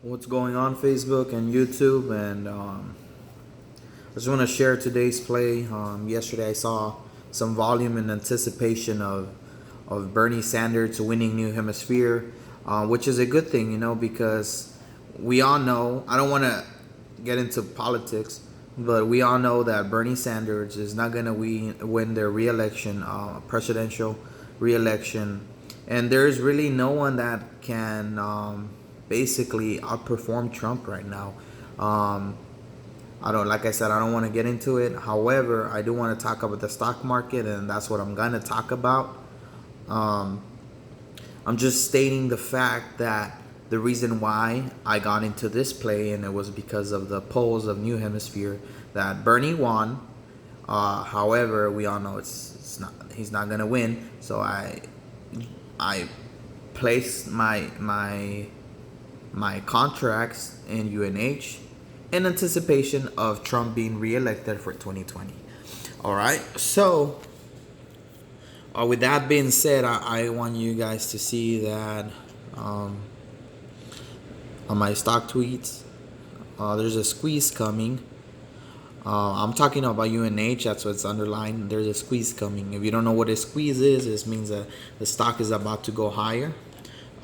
What's going on Facebook and YouTube, and I just want to share today's play. Yesterday I saw some volume in anticipation of Bernie Sanders winning New Hemisphere, which is a good thing, because we all know, I don't want to get into politics, but we all know that Bernie Sanders is not going to win their re-election, presidential re-election, and there's really no one that can basically outperform Trump right now. Like I said, I don't want to get into it. However, I do want to talk about the stock market, and that's what I'm going to talk about. Um, I'm just stating the fact that the reason why I got into this play, and it was because of the polls of New Hemisphere that Bernie won. However, we all know it's not, he's not gonna win. So I placed my contracts in UNH in anticipation of Trump being reelected for 2020. All right, so with that being said, I want you guys to see that on my stock tweets, there's a squeeze coming. I'm talking about UNH, that's what's underlined. There's a squeeze coming. If you don't know what a squeeze is, it means that the stock is about to go higher.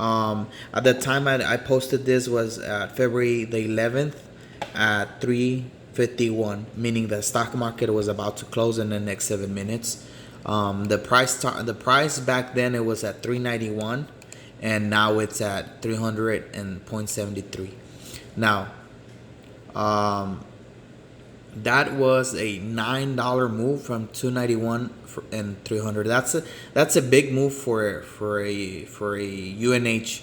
At the time I posted this was at February the 11th at 3:51, meaning the stock market was about to close in the next 7 minutes. The price back then, it was at 391, and now it's at 300.73. Now, that was a $9 move from 291 and 300. That's a big move for a UNH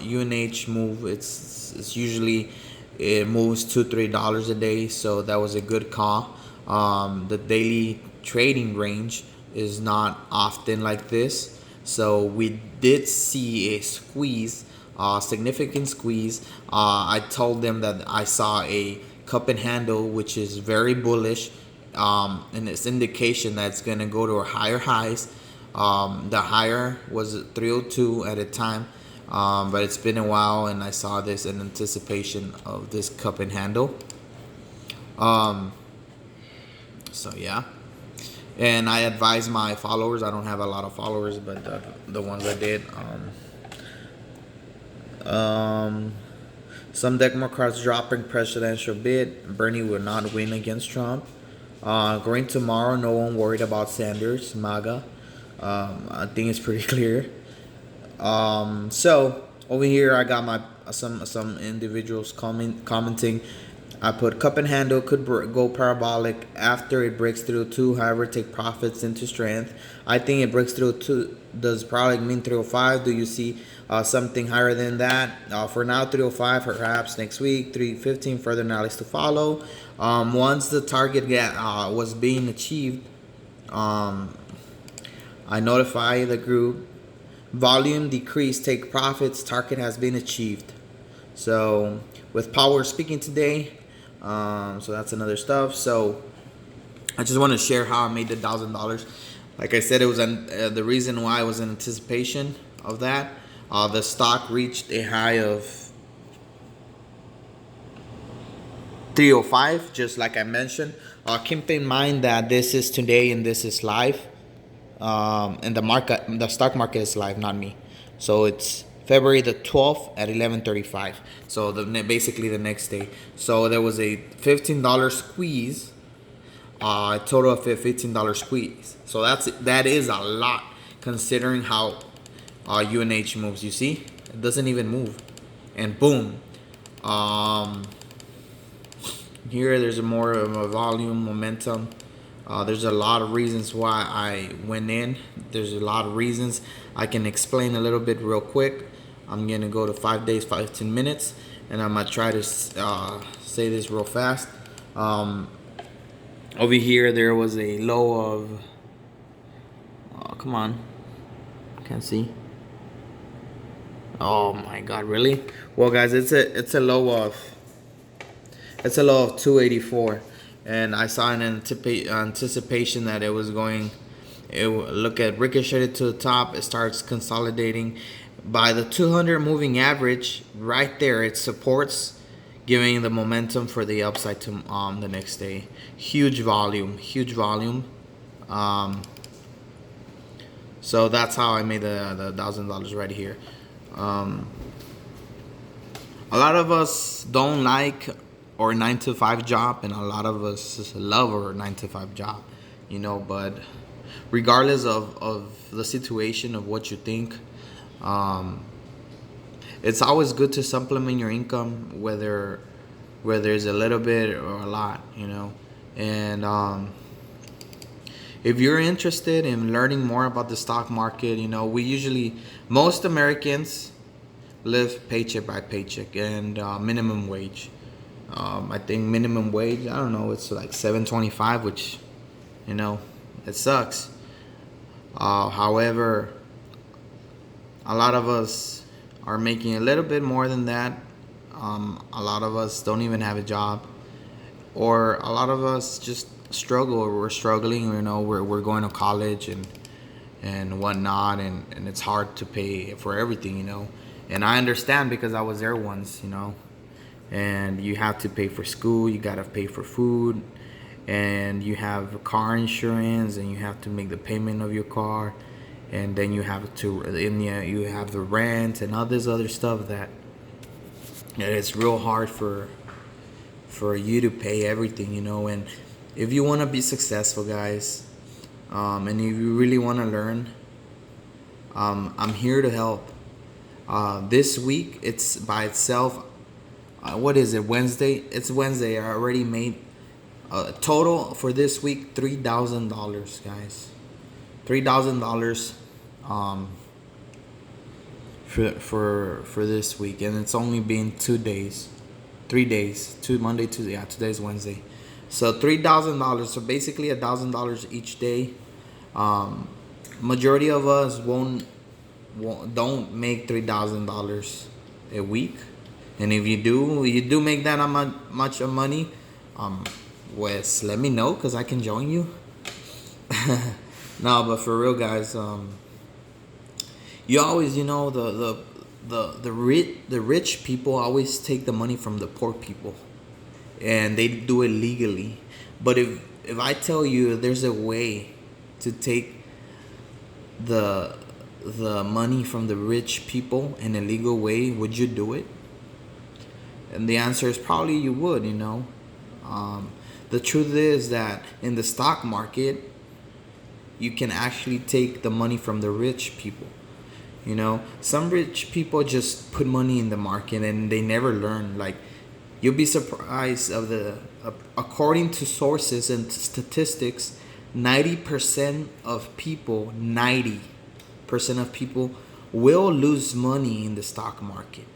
UNH move. It's usually, it moves $2-3 a day, so that was a good call. The daily trading range is not often like this, so we did see a squeeze, significant squeeze. I told them that I saw a cup and handle, which is very bullish, and it's indication that it's gonna go to higher highs. The higher was 302 at a time, but it's been a while, and I saw this in anticipation of this cup and handle. So yeah, and I advise my followers. I don't have a lot of followers, but the ones I did. Some Democrats dropping presidential bid. Bernie will not win against Trump. Going tomorrow, no one worried about Sanders, MAGA. I think it's pretty clear. So over here, I got my some individuals commenting. I put cup and handle could go parabolic after it breaks through 2. However, take profits into strength. I think it breaks through 2. Does parabolic mean 305? Do you see something higher than that? For now, 305, perhaps next week. 315, further analysis to follow. Once the target was being achieved, I notify the group. Volume decrease, take profits, target has been achieved. So with Power speaking today, so that's another stuff. So I just want to share how I made the $1,000. Like I said, it was the reason why I was in anticipation of that. The stock reached a high of 305, just like I mentioned. Keep in mind that this is today and this is live. And the stock market is live, not me. So it's February the 12th at 11:35. So basically the next day. So there was a $15 squeeze. A total of $15 squeeze. So that is a lot considering how UNH moves. You see, it doesn't even move, and boom. Here there's more of a volume momentum. There's a lot of reasons why I went in. There's a lot of reasons. I can explain a little bit real quick. I'm going to go to 5 days, 15 minutes, and I'm going to try to say this real fast. Over here, there was a low of... Oh, come on. Can't see. Oh, my God, really? Well, guys, it's a low of 284. And I saw an anticipation that it was going Look at ricocheted to the top. It starts consolidating by the 200 moving average right there. It supports, giving the momentum for the upside to the next day. Huge volume, huge volume. So that's how I made the $1,000 right here. A lot of us don't like our 9 to 5 job, and a lot of us love our 9 to 5 job, but regardless of the situation of what you think, it's always good to supplement your income, whether it's a little bit or a lot, and if you're interested in learning more about the stock market, most Americans live paycheck by paycheck and minimum wage. I think minimum wage, I don't know, it's like $7.25, which, it sucks. However, a lot of us are making a little bit more than that. A lot of us don't even have a job, or a lot of us just struggle, or we're struggling. We're going to college and whatnot, and it's hard to pay for everything. And I understand, because I was there once. And you have to pay for school, you gotta pay for food, and you have car insurance, and you have to make the payment of your car, and then you have the rent and all this other stuff that it's real hard for you to pay everything, and if you want to be successful, guys, and if you really want to learn, I'm here to help. This week, it's by itself. What is it? Wednesday? It's Wednesday. I already made a total for this week $3,000, guys. $3,000 for this week, and it's only been 2 days, 3 days, Monday, Tuesday. Yeah, today's Wednesday. So $3,000. So basically $1,000 each day. Majority of us don't make $3,000 a week. And if you do make that much of money, Wes, let me know, because I can join you. No, but for real, guys, you always, the rich people always take the money from the poor people, and they do it legally. But if I tell you there's a way to take the money from the rich people in a legal way, would you do it? And the answer is probably you would. The truth is that in the stock market, you can actually take the money from the rich people. Some rich people just put money in the market and they never learn. Like, you'll be surprised according to sources and statistics, 90% of people will lose money in the stock market.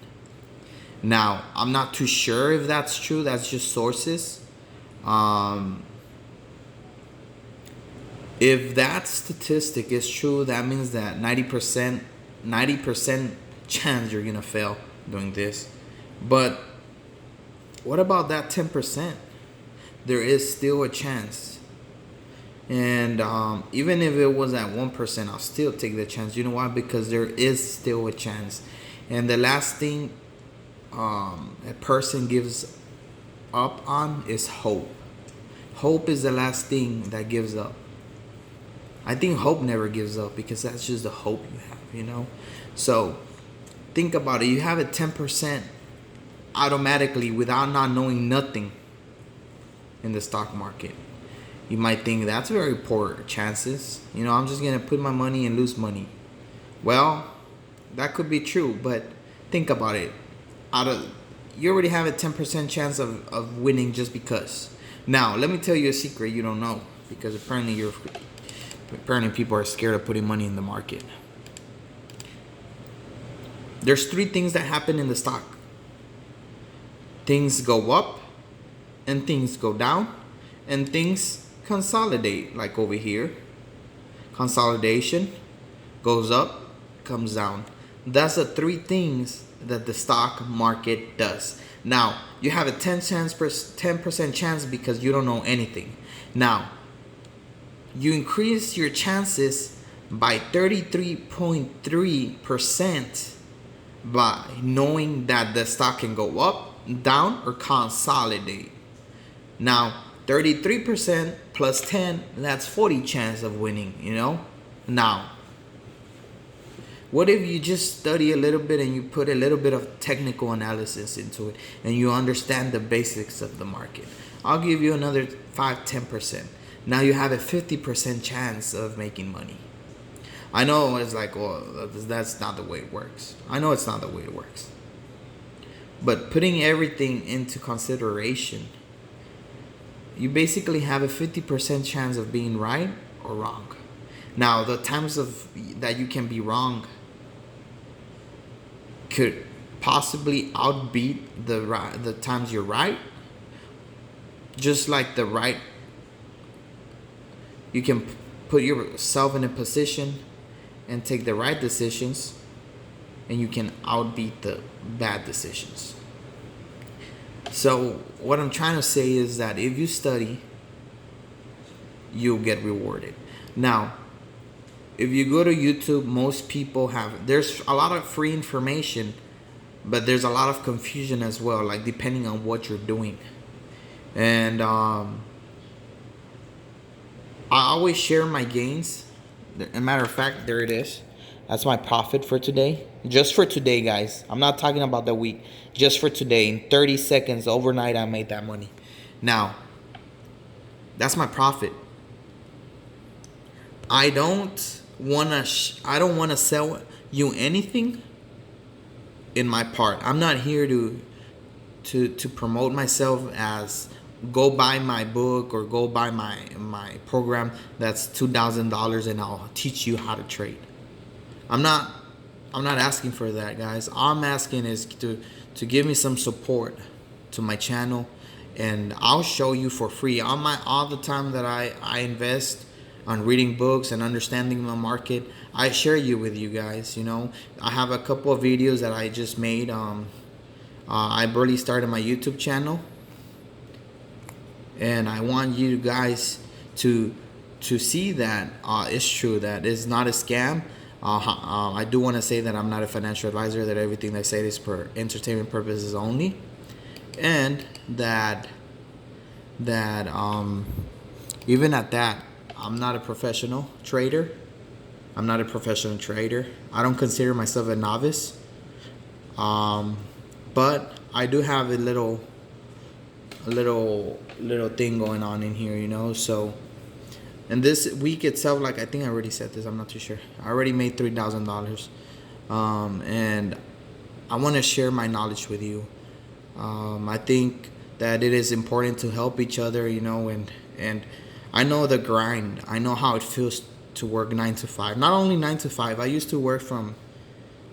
Now, I'm not too sure if that's true. That's just sources. If that statistic is true, that means that 90% chance you're going to fail doing this. But what about that 10%? There is still a chance. And even if it was at 1%, I'll still take the chance. You know why? Because there is still a chance. And the last thing a person gives up on is hope. Hope is the last thing that gives up. I think hope never gives up, because that's just the hope you have, So think about it. You have a 10% automatically without not knowing nothing in the stock market. You might think that's very poor chances. I'm just going to put my money and lose money. Well, that could be true, but think about it. You already have a 10% chance of winning just because. Now, let me tell you a secret you don't know, because apparently people are scared of putting money in the market. There's 3 things that happen in the stock. Things go up, and things go down, and things consolidate, like over here. Consolidation, goes up, comes down. That's the 3 things that the stock market does. Now, you have a 10% chance because you don't know anything. Now, you increase your chances by 33.3% by knowing that the stock can go up, down, or consolidate. Now, 33% plus 10, that's 40 chance of winning, Now, what if you just study a little bit and you put a little bit of technical analysis into it and you understand the basics of the market? I'll give you another 5-10%. Now you have a 50% chance of making money. I know it's like, well, that's not the way it works. I know it's not the way it works. But putting everything into consideration, you basically have a 50% chance of being right or wrong. Now, the times that you can be wrong could possibly outbeat the times you're right. Just like the right, you can put yourself in a position and take the right decisions, and you can outbeat the bad decisions. So what I'm trying to say is that if you study, you'll get rewarded. Now, if you go to YouTube, most people there's a lot of free information, but there's a lot of confusion as well, like depending on what you're doing. And I always share my gains. As a matter of fact, there it is. That's my profit for today. Just for today, guys. I'm not talking about the week. Just for today. In 30 seconds, overnight, I made that money. Now, that's my profit. I don't want to sell you anything in my part. I'm not here to promote myself as go buy my book or go buy my program that's $2,000 and I'll teach you how to trade. I'm not asking for that, guys. All I'm asking is to give me some support to my channel, and I'll show you for free all the time that I invest on reading books and understanding the market. I share you with you guys. I have a couple of videos that I just made. I barely started my YouTube channel, and I want you guys to see that it's true, that it's not a scam. I do want to say that I'm not a financial advisor, that everything I say is for entertainment purposes only, and that even at that, I'm not a professional trader. I don't consider myself a novice, but I do have a little thing going on in here, so. And this week itself, like I think I already said this, I'm not too sure. I already made $3,000, and I want to share my knowledge with you. I think that it is important to help each other, and I know the grind. I know how it feels to work 9 to 5. Not only 9 to 5. I used to work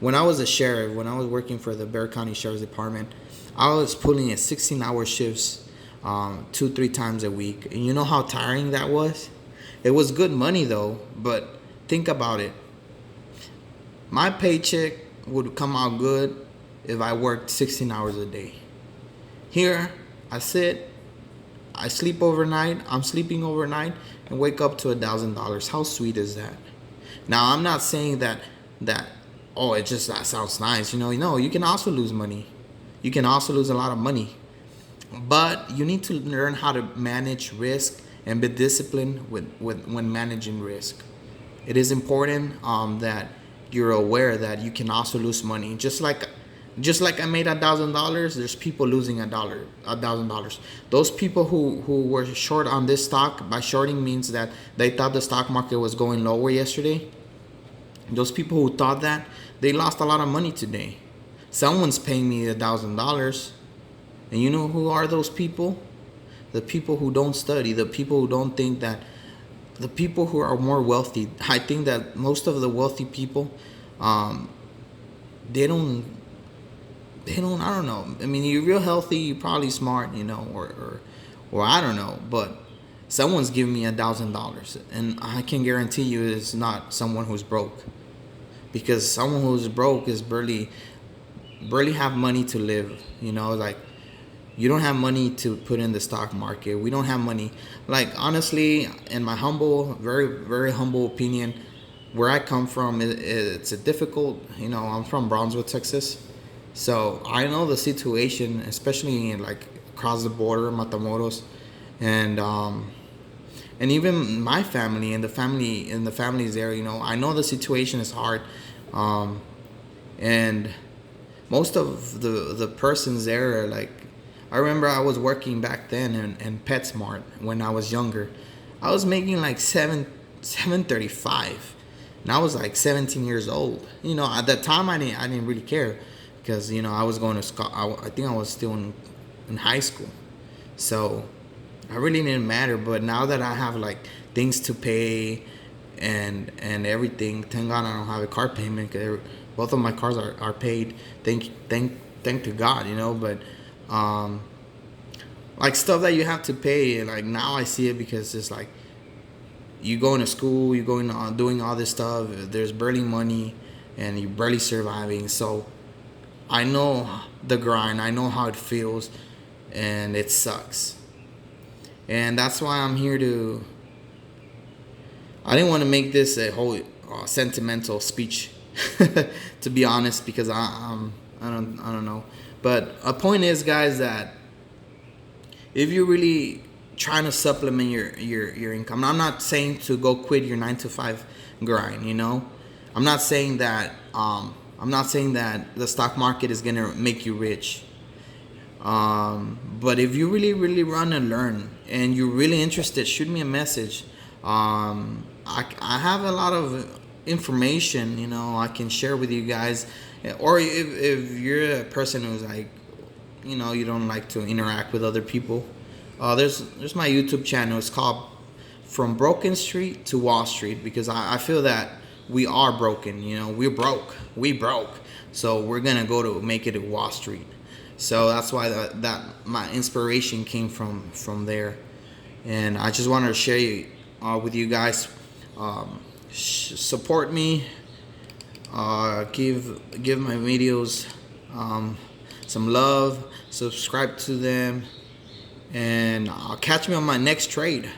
when I was a sheriff. When I was working for the Bexar County Sheriff's Department, I was pulling in 16-hour shifts, 2-3 times a week. And you know how tiring that was. It was good money though, but think about it. My paycheck would come out good if I worked 16 hours a day. Here, I sit, I sleep overnight, I'm sleeping overnight, and wake up to $1,000. How sweet is that? Now, I'm not saying that that sounds nice. No, you can also lose money. You can also lose a lot of money. But you need to learn how to manage risk and be disciplined when managing risk. It is important that you're aware that you can also lose money. Just like I made $1,000, there's people losing $1,000. Those people who were short on this stock, by shorting means that they thought the stock market was going lower yesterday. Those people who thought that, they lost a lot of money today. Someone's paying me $1,000, and you know who are those people? The people who don't study, the people who don't think that, the people who are more wealthy. I think that most of the wealthy people, they don't, I don't know. I mean, you're real healthy, you're probably smart, or I don't know, but someone's giving me $1,000, and I can guarantee you it's not someone who's broke, because someone who's broke is barely have money to live, like You don't have money to put in the stock market. We don't have money. Like, honestly, in my humble, very, very humble opinion, where I come from, it's a difficult, I'm from Brownsville, Texas. So I know the situation, especially in, like, across the border, Matamoros, and even my family and the families there. I know the situation is hard, um, and most of the persons there are like, I remember I was working back then in PetSmart when I was younger. I was making like 735, and I was like 17 years old. At that time I didn't really care, because I was going to school. I think I was still in high school, so I really didn't matter. But now that I have like things to pay and everything, thank God I don't have a car payment, because both of my cars are paid. Thank to God, But like, stuff that you have to pay, like, now I see it, because it's like, you going to school, you going on doing all this stuff. There's barely money, and you're barely surviving. So I know the grind. I know how it feels, and it sucks. And that's why I'm here to. I didn't want to make this a whole sentimental speech, to be honest, because I don't know. But a point is, guys, that if you're really trying to supplement your income, I'm not saying to go quit your 9 to 5 grind. I'm not saying that. I'm not saying that the stock market is gonna make you rich. But if you really, really want to learn and you're really interested, shoot me a message. I have a lot of information, I can share with you guys. Or if you're a person who's like, you don't like to interact with other people, there's my YouTube channel. It's called From Broken Street to Wall Street, because I feel that we are broken. We're broke. We broke. So we're gonna go to make it at Wall Street. So that's why that my inspiration came from there, and I just wanted to share with you guys. Support me. Give my videos some love. Subscribe to them, and catch me on my next trade.